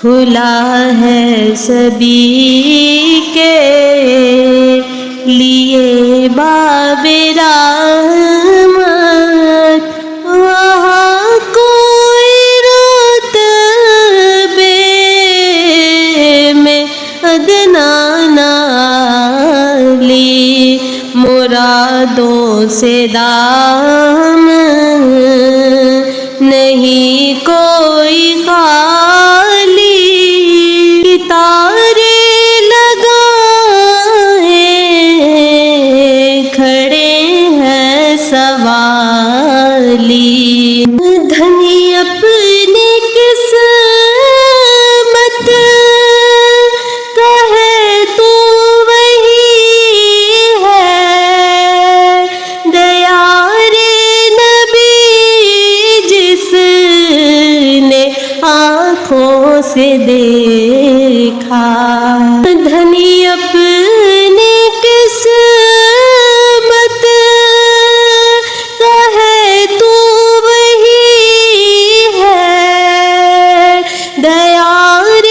کھلا ہے سبھی کے لیے باب رحمت، وہاں کوئی رتبے میں ادنا نالی، مرادوں سے دام نہیں کوئی خالی، تارے لگائے کھڑے ہیں سوالی، دھنی اپنی قسمت کا ہے تو وہی ہے، دیار نبی جس نے آنکھوں سے دیکھا، دھنی اپنی قسمت کا ہے تو وہی ہے، دیار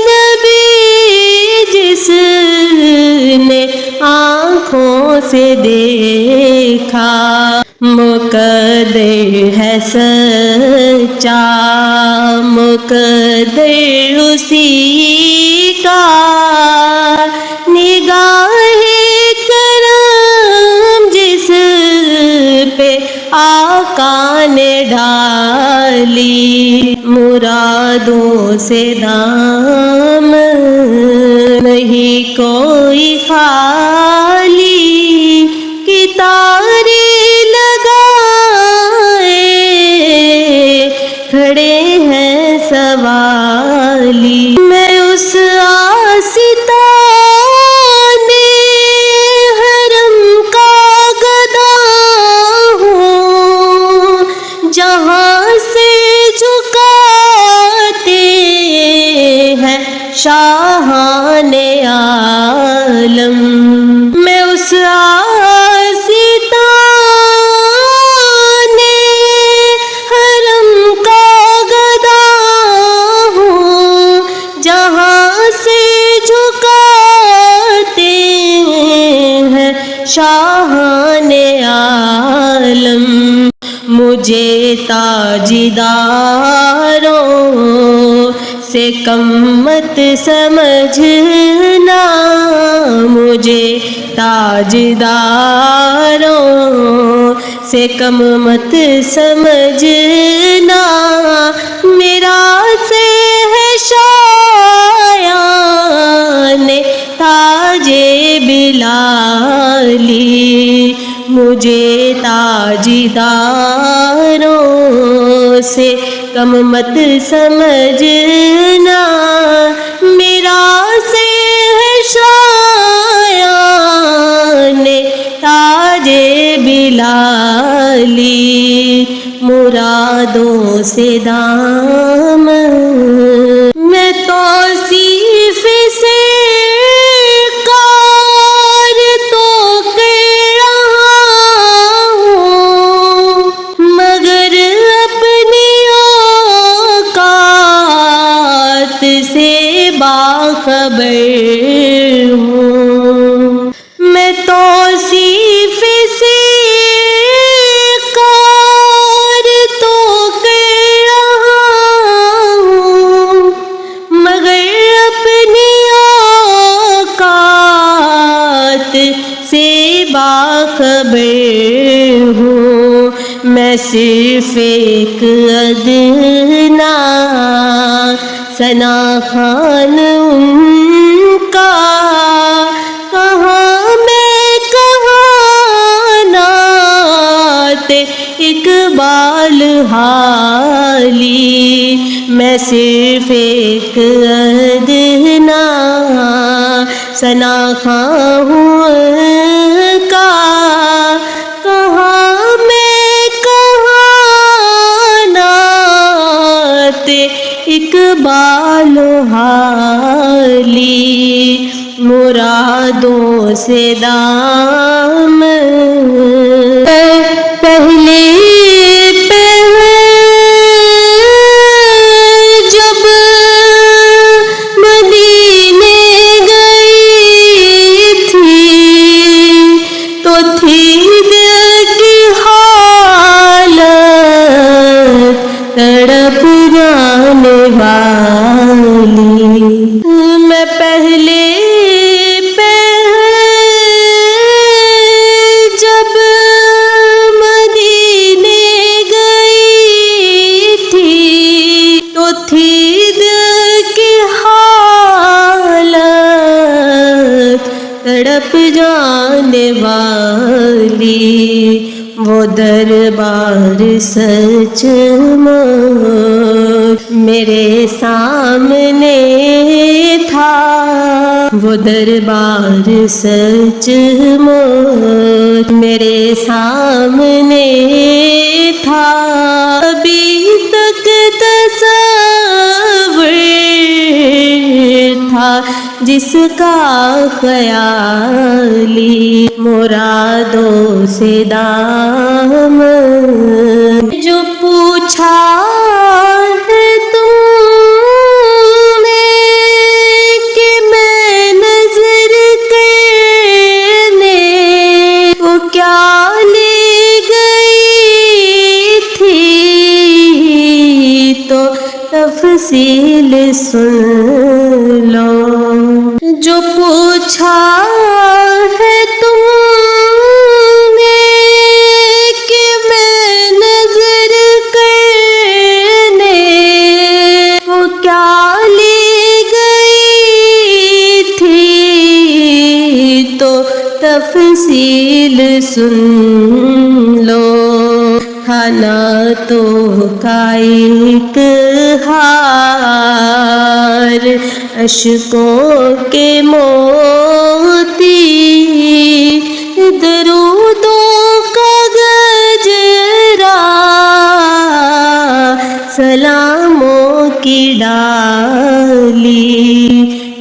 نبی جس نے آنکھوں سے دیکھا، مقدر ہے سچا مقدر اسی کا، نگاہ کرم جس پہ آقا نے ڈالی، مرادوں سے دام نہیں کوئی خالی، تارے لگائے کھڑے ہیں سوالی، میں اس آستانے حرم کا گدا ہوں، جہاں سے جھکاتے ہیں شاہان عالم، میں اس آستانے حرم کا گدا ہوں، جہاں سے جھکاتے ہیں شاہان عالم، مجھے تاجداروں سے کم مت سمجھنا، مجھے تاجداروں سے کم مت سمجھنا، میرا سے ہے شایان تاج بلالی، مجھے تاجداروں سے کم مت سمجھنا، میرا سے ہے شایان تاج بلالی، مرادوں سے دام میں توصیف سے کار تو کر رہا ہوں، مگر اپنی اوقات سے باخبر ہوں، میں توصیف سے کار تو کر رہا ہوں، مگر اپنی اوقات سے باخبر ہوں، میں صرف ایک ادنا ثنا خوان ان کا، کہاں میں کہاں نعت اقبال حالی، میں صرف ایک ادنا ثنا خوان ہوں کا، کہاں میں کہاں نعت اقبال حالی، مرادوں سے دام پہلے جب دربار سچ مچ میرے سامنے تھا، وہ دربار سچ مچ میرے سامنے تھا، ابھی تک تصور تھا جس کا خیالی مرادوں سے دامن جو پوچھا ہے تم نے کہ میں نظر کرنے وہ کیا لے گئی تھی، تو تفصیل سن لو۔ جو پوچھا ہے تم نے کہ میں نظر کرنے وہ کیا لے گئی تھی، تو تفصیل سن لو۔ کھانا تو کا ایک ہار اشکوں کے موتی، درودوں کا گجرا سلاموں کی ڈالی،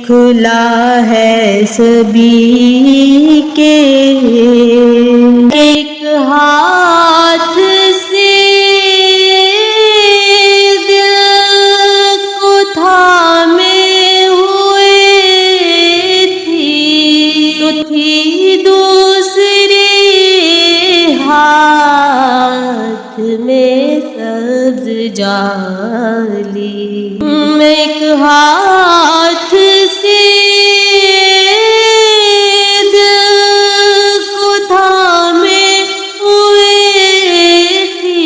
کھلا ہے سبھی کے ایک ہاتھ سے دل کو تھامے ہوئے تھی، تو تھی دوسرے ہاتھ میں سبز جالی، ایک ہاتھ سے دل کو تھامے ہوئے تھی،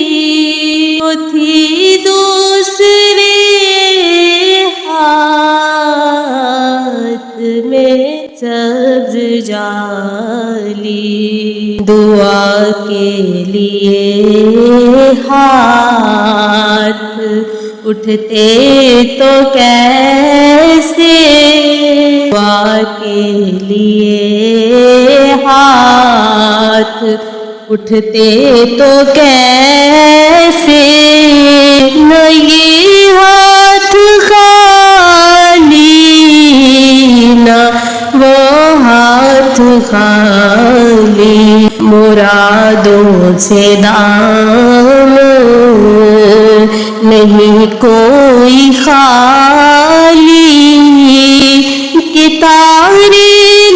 وہ تھی دوسرے ہاتھ میں سبز جالی، دعا کے لیے ہاتھ اٹھتے تو کیسے، دعا کے لیے ہاتھ اٹھتے تو کیسے، نہ یہ ہاتھ خالی نہ وہ ہاتھ خالی، مرادوں سے دامن نہیں کوئی خالی، کہ تارے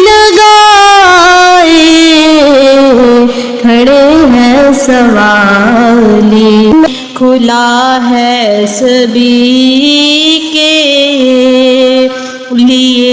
لگائے کھڑے ہیں سوالی، کھلا ہے سبھی کے لیے